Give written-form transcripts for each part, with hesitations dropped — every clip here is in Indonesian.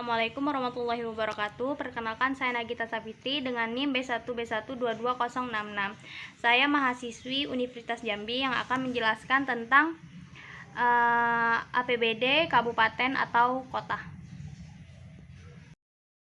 Assalamualaikum warahmatullahi wabarakatuh. Perkenalkan, saya Nagita Safitri dengan NIM B1B1222066. Saya mahasiswi Universitas Jambi yang akan menjelaskan tentang APBD kabupaten atau kota.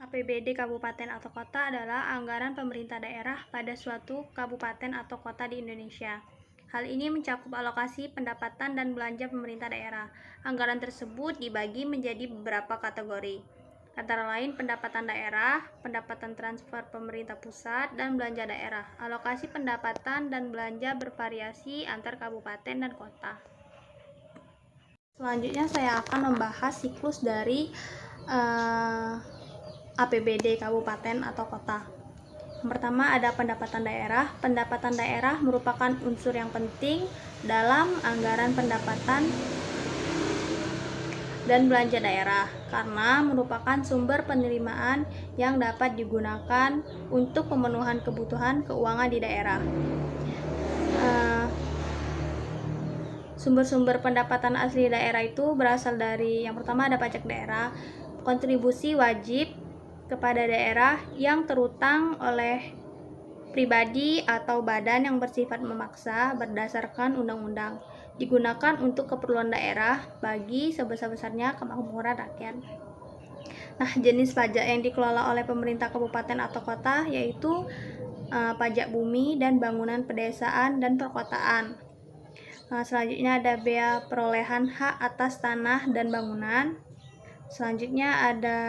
APBD kabupaten atau kota adalah anggaran pemerintah daerah pada suatu kabupaten atau kota di Indonesia. Hal ini mencakup alokasi pendapatan dan belanja pemerintah daerah. Anggaran tersebut dibagi menjadi beberapa kategori, antara lain pendapatan daerah, pendapatan transfer pemerintah pusat, dan belanja daerah. Alokasi pendapatan dan belanja bervariasi antar kabupaten dan kota. Selanjutnya saya akan membahas siklus dari APBD kabupaten atau kota. Yang pertama ada pendapatan daerah. Pendapatan daerah merupakan unsur yang penting dalam anggaran pendapatan dan belanja daerah karena merupakan sumber penerimaan yang dapat digunakan untuk pemenuhan kebutuhan keuangan di daerah. Sumber-sumber pendapatan asli daerah itu berasal dari, yang pertama ada pajak daerah, kontribusi wajib kepada daerah yang terutang oleh pribadi atau badan yang bersifat memaksa berdasarkan undang-undang, digunakan untuk keperluan daerah bagi sebesar-besarnya kemakmuran rakyat. Nah, jenis pajak yang dikelola oleh pemerintah kabupaten atau kota yaitu pajak bumi dan bangunan pedesaan dan perkotaan. Selanjutnya ada bea perolehan hak atas tanah dan bangunan. Selanjutnya ada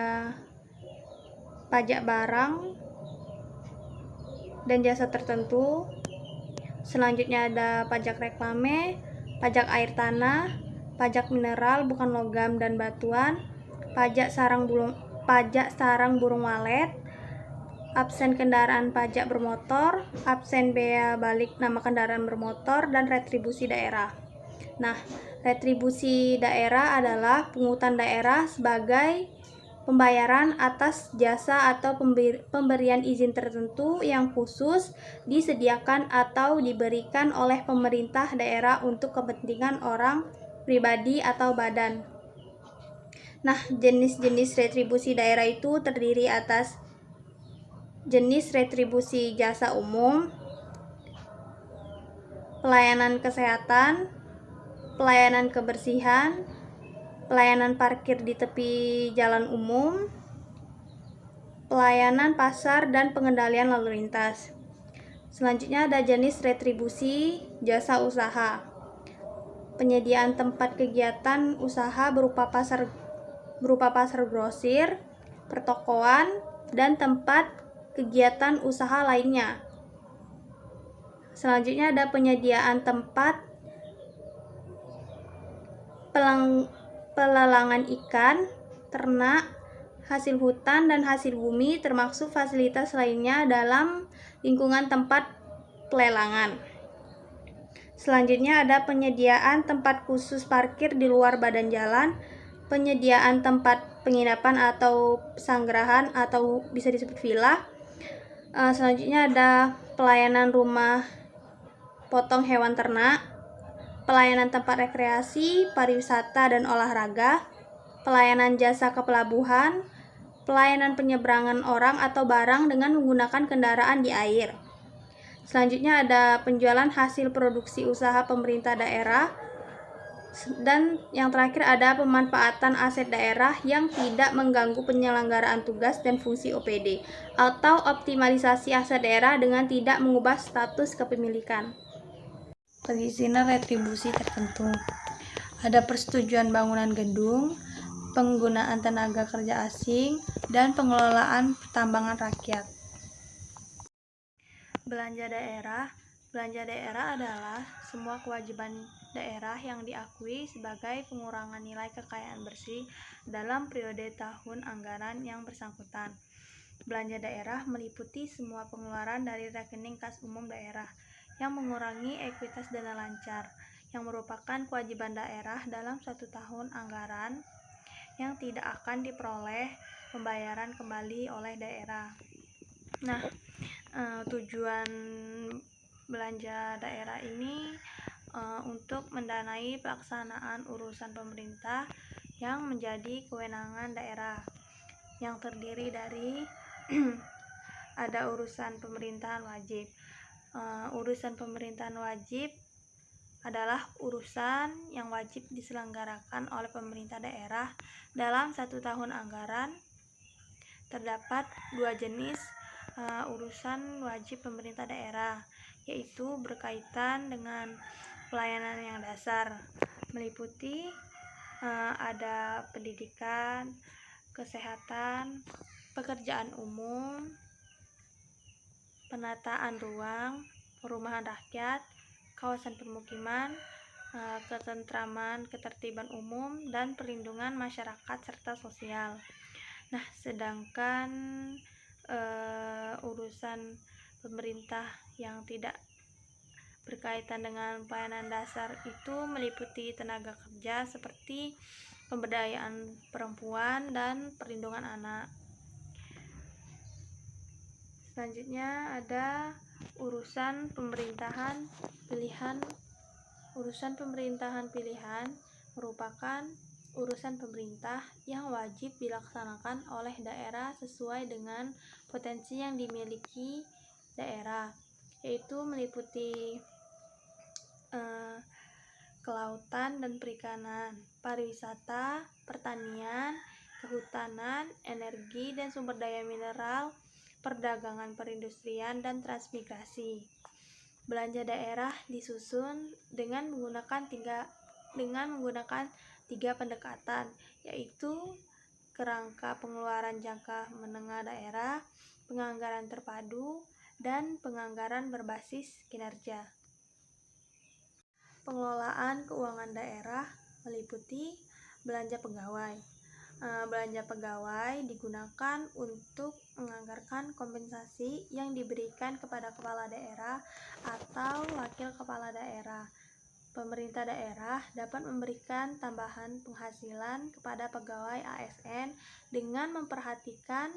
pajak barang dan jasa tertentu. Selanjutnya ada pajak reklame, pajak air tanah, pajak mineral bukan logam dan batuan, pajak sarang burung walet, absen kendaraan pajak bermotor, absen bea balik nama kendaraan bermotor, dan retribusi daerah. Nah, retribusi daerah adalah pungutan daerah sebagai pembayaran atas jasa atau pemberian izin tertentu yang khusus disediakan atau diberikan oleh pemerintah daerah untuk kepentingan orang, pribadi, atau badan. Nah, jenis-jenis retribusi daerah itu terdiri atas jenis retribusi jasa umum, pelayanan kesehatan, pelayanan kebersihan, pelayanan parkir di tepi jalan umum, pelayanan pasar, dan pengendalian lalu lintas. Selanjutnya ada jenis retribusi jasa usaha. Penyediaan tempat kegiatan usaha berupa pasar grosir, pertokoan, dan tempat kegiatan usaha lainnya. Selanjutnya ada penyediaan tempat pelelangan ikan, ternak, hasil hutan, dan hasil bumi, termasuk fasilitas lainnya dalam lingkungan tempat pelelangan. Selanjutnya ada penyediaan tempat khusus parkir di luar badan jalan, penyediaan tempat penginapan atau sanggerahan atau bisa disebut villa. Selanjutnya ada pelayanan rumah potong hewan ternak, pelayanan tempat rekreasi, pariwisata, dan olahraga, pelayanan jasa ke pelabuhan, pelayanan penyeberangan orang atau barang dengan menggunakan kendaraan di air. Selanjutnya ada penjualan hasil produksi usaha pemerintah daerah, dan yang terakhir ada pemanfaatan aset daerah yang tidak mengganggu penyelenggaraan tugas dan fungsi OPD, atau optimalisasi aset daerah dengan tidak mengubah status kepemilikan. Perizinan retribusi tertentu. Ada persetujuan bangunan gedung, penggunaan tenaga kerja asing, dan pengelolaan pertambangan rakyat. Belanja daerah. Belanja daerah adalah semua kewajiban daerah yang diakui sebagai pengurangan nilai kekayaan bersih dalam periode tahun anggaran yang bersangkutan. Belanja daerah meliputi semua pengeluaran dari rekening kas umum daerah yang mengurangi ekuitas dana lancar, yang merupakan kewajiban daerah dalam suatu tahun anggaran yang tidak akan diperoleh pembayaran kembali oleh daerah. Nah, tujuan belanja daerah ini untuk mendanai pelaksanaan urusan pemerintah yang menjadi kewenangan daerah. yang terdiri dari ada urusan pemerintahan wajib. Urusan pemerintahan wajib adalah urusan yang wajib diselenggarakan oleh pemerintah daerah dalam 1 tahun anggaran. Terdapat 2 jenis urusan wajib pemerintah daerah, yaitu berkaitan dengan pelayanan yang dasar, meliputi ada pendidikan, kesehatan, pekerjaan umum, penataan ruang, perumahan rakyat, kawasan permukiman, ketentraman, ketertiban umum, dan perlindungan masyarakat serta sosial. Nah, sedangkan urusan pemerintah yang tidak berkaitan dengan pelayanan dasar itu meliputi tenaga kerja seperti pemberdayaan perempuan dan perlindungan anak. Selanjutnya ada urusan pemerintahan pilihan. Urusan pemerintahan pilihan merupakan urusan pemerintah yang wajib dilaksanakan oleh daerah sesuai dengan potensi yang dimiliki daerah, yaitu meliputi kelautan dan perikanan, pariwisata, pertanian, kehutanan, energi dan sumber daya mineral, perdagangan, perindustrian, dan transmigrasi. Belanja daerah disusun dengan menggunakan tiga pendekatan, yaitu kerangka pengeluaran jangka menengah daerah, penganggaran terpadu, dan penganggaran berbasis kinerja. Pengelolaan keuangan daerah meliputi belanja pegawai. Belanja pegawai digunakan untuk menganggarkan kompensasi yang diberikan kepada kepala daerah atau wakil kepala daerah. Pemerintah daerah dapat memberikan tambahan penghasilan kepada pegawai ASN dengan memperhatikan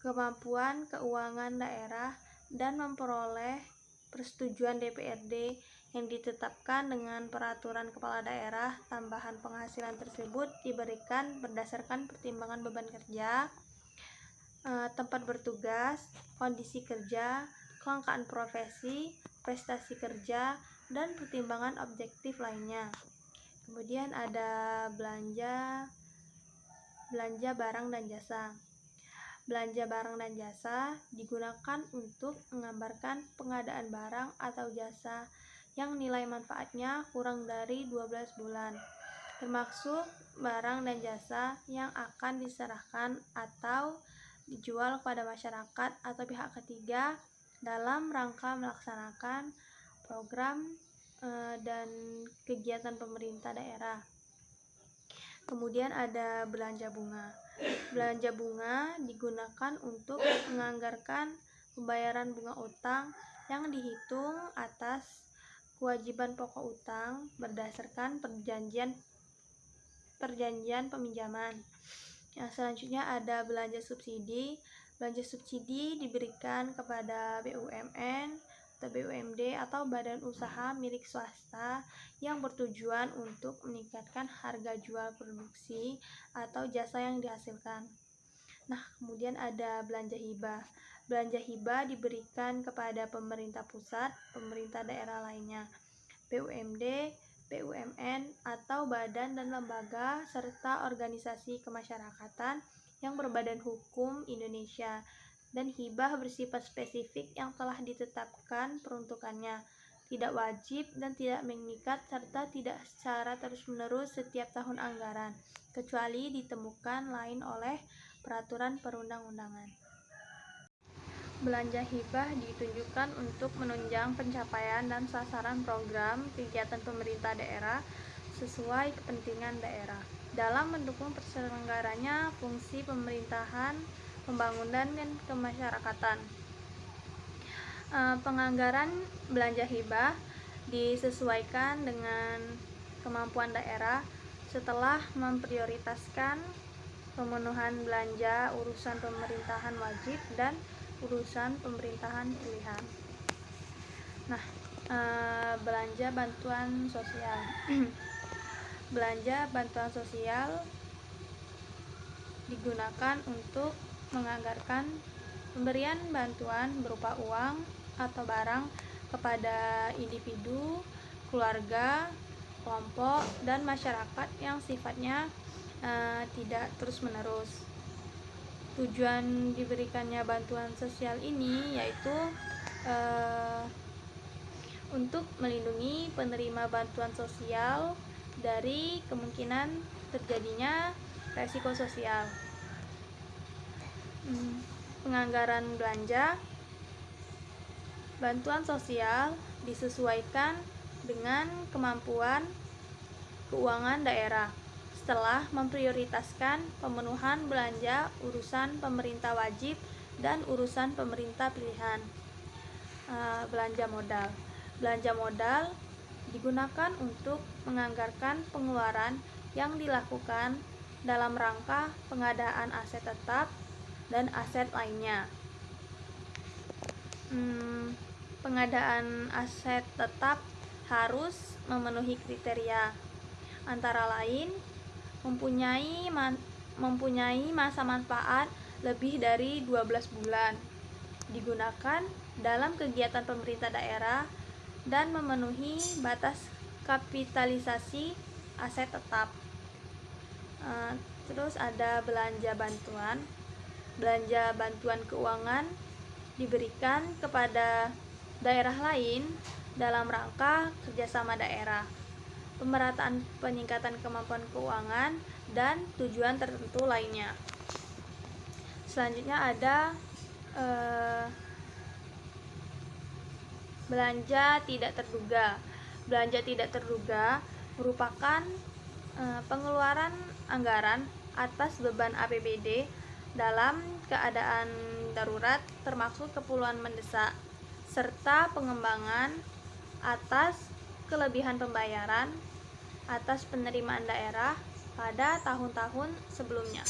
kemampuan keuangan daerah dan memperoleh persetujuan DPRD yang ditetapkan dengan peraturan kepala daerah. Tambahan penghasilan tersebut diberikan berdasarkan pertimbangan beban kerja, tempat bertugas, kondisi kerja, kelangkaan profesi, prestasi kerja, dan pertimbangan objektif lainnya. Kemudian ada belanja barang dan jasa. Belanja barang dan jasa digunakan untuk menggambarkan pengadaan barang atau jasa yang nilai manfaatnya kurang dari 12 bulan, termasuk barang dan jasa yang akan diserahkan atau dijual kepada masyarakat atau pihak ketiga dalam rangka melaksanakan program dan kegiatan pemerintah daerah. Kemudian ada belanja bunga. Belanja bunga digunakan untuk menganggarkan pembayaran bunga utang yang dihitung atas kewajiban pokok utang berdasarkan perjanjian peminjaman. Selanjutnya ada belanja subsidi. Belanja subsidi diberikan kepada BUMN atau BUMD atau badan usaha milik swasta yang bertujuan untuk meningkatkan harga jual produksi atau jasa yang dihasilkan. Nah, kemudian ada belanja hibah. Belanja hibah diberikan kepada pemerintah pusat, pemerintah daerah lainnya, BUMD, BUMN, atau badan dan lembaga serta organisasi kemasyarakatan yang berbadan hukum Indonesia, dan hibah bersifat spesifik yang telah ditetapkan peruntukannya, tidak wajib dan tidak mengikat, serta tidak secara terus-menerus setiap tahun anggaran, kecuali ditemukan lain oleh peraturan perundang-undangan. Belanja hibah ditunjukkan untuk menunjang pencapaian dan sasaran program kegiatan pemerintah daerah sesuai kepentingan daerah dalam mendukung terselenggaranya fungsi pemerintahan, pembangunan, dan kemasyarakatan. Penganggaran belanja hibah disesuaikan dengan kemampuan daerah setelah memprioritaskan pemenuhan belanja urusan pemerintahan wajib dan urusan pemerintahan pilihan. Nah, belanja bantuan sosial. Belanja bantuan sosial digunakan untuk menganggarkan pemberian bantuan berupa uang atau barang kepada individu, keluarga, kelompok, dan masyarakat yang sifatnya tidak terus-menerus. Tujuan diberikannya bantuan sosial ini yaitu untuk melindungi penerima bantuan sosial dari kemungkinan terjadinya resiko sosial. Penganggaran belanja bantuan sosial disesuaikan dengan kemampuan keuangan daerah setelah memprioritaskan pemenuhan belanja urusan pemerintah wajib dan urusan pemerintah pilihan. Belanja modal digunakan untuk menganggarkan pengeluaran yang dilakukan dalam rangka pengadaan aset tetap dan aset lainnya. Pengadaan aset tetap harus memenuhi kriteria, antara lain mempunyai masa manfaat lebih dari 12 bulan, digunakan dalam kegiatan pemerintah daerah, dan memenuhi batas kapitalisasi aset tetap. Terus ada belanja bantuan keuangan diberikan kepada daerah lain dalam rangka kerjasama daerah, pemerataan peningkatan kemampuan keuangan, dan tujuan tertentu lainnya. Selanjutnya ada belanja tidak terduga. Belanja tidak terduga merupakan pengeluaran anggaran atas beban APBD dalam keadaan darurat termasuk keperluan mendesak, serta pengembangan atas kelebihan pembayaran atas penerimaan daerah pada tahun-tahun sebelumnya.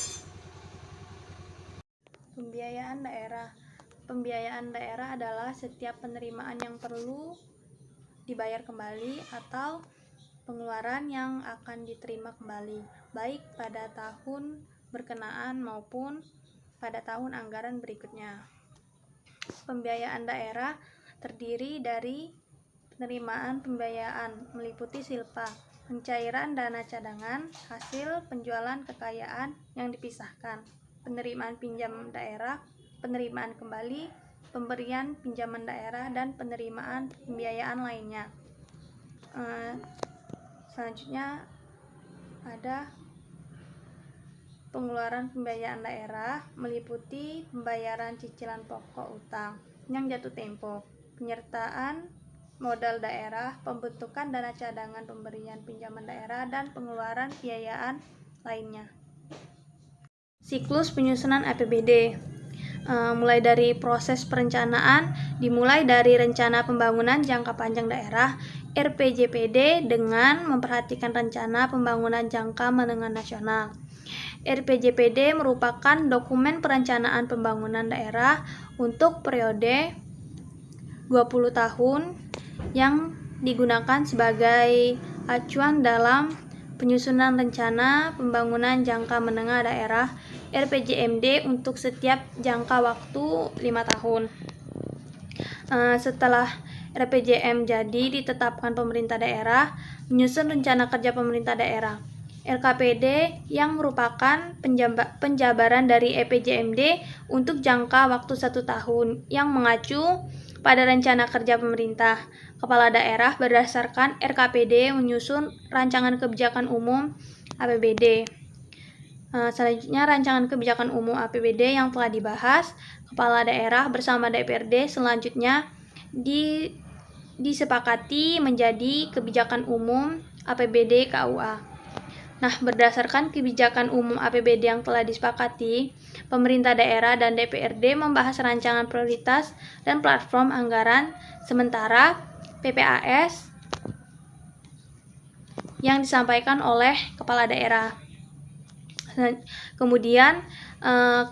Pembiayaan daerah adalah setiap penerimaan yang perlu dibayar kembali atau pengeluaran yang akan diterima kembali, baik pada tahun berkenaan maupun pada tahun anggaran berikutnya. Pembiayaan daerah terdiri dari penerimaan pembiayaan meliputi silpa, pencairan dana cadangan, hasil penjualan kekayaan yang dipisahkan, penerimaan pinjam daerah, penerimaan kembali, pemberian pinjaman daerah, dan penerimaan pembiayaan lainnya. Selanjutnya ada pengeluaran pembiayaan daerah meliputi pembayaran cicilan pokok utang yang jatuh tempo, penyertaan modal daerah, pembentukan dana cadangan pemberian pinjaman daerah, dan pengeluaran biayaan lainnya. Siklus penyusunan APBD mulai dari proses perencanaan, dimulai dari rencana pembangunan jangka panjang daerah RPJPD dengan memperhatikan rencana pembangunan jangka menengah nasional. RPJPD merupakan dokumen perencanaan pembangunan daerah untuk periode 20 tahun yang digunakan sebagai acuan dalam penyusunan rencana pembangunan jangka menengah daerah RPJMD untuk setiap jangka waktu 5 tahun. Setelah RPJM jadi ditetapkan pemerintah daerah, menyusun rencana kerja pemerintah daerah. RKPD yang merupakan penjabaran dari EPJMD untuk jangka waktu 1 tahun yang mengacu pada rencana kerja pemerintah. Kepala daerah berdasarkan RKPD menyusun rancangan kebijakan umum APBD. Selanjutnya rancangan kebijakan umum APBD yang telah dibahas kepala daerah bersama DPRD selanjutnya disepakati menjadi kebijakan umum APBD KUA. Nah, berdasarkan kebijakan umum APBD yang telah disepakati, pemerintah daerah dan DPRD membahas rancangan prioritas dan platform anggaran sementara PPAS yang disampaikan oleh kepala daerah. Kemudian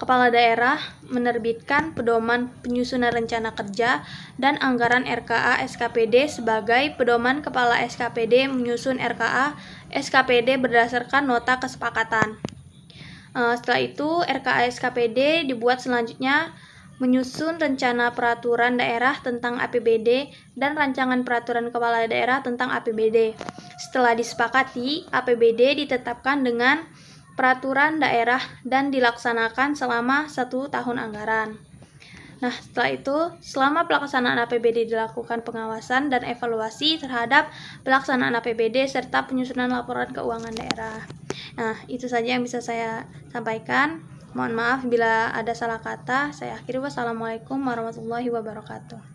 kepala daerah menerbitkan pedoman penyusunan rencana kerja dan anggaran RKA SKPD sebagai pedoman kepala SKPD menyusun RKA SKPD berdasarkan nota kesepakatan. Setelah itu RKASKPD dibuat selanjutnya menyusun rencana peraturan daerah tentang APBD dan rancangan peraturan kepala daerah tentang APBD. Setelah disepakati, APBD ditetapkan dengan peraturan daerah dan dilaksanakan selama 1 tahun anggaran. Nah, setelah itu, selama pelaksanaan APBD dilakukan pengawasan dan evaluasi terhadap pelaksanaan APBD serta penyusunan laporan keuangan daerah. Nah, itu saja yang bisa saya sampaikan. Mohon maaf bila ada salah kata. Saya akhiri. Wassalamualaikum warahmatullahi wabarakatuh.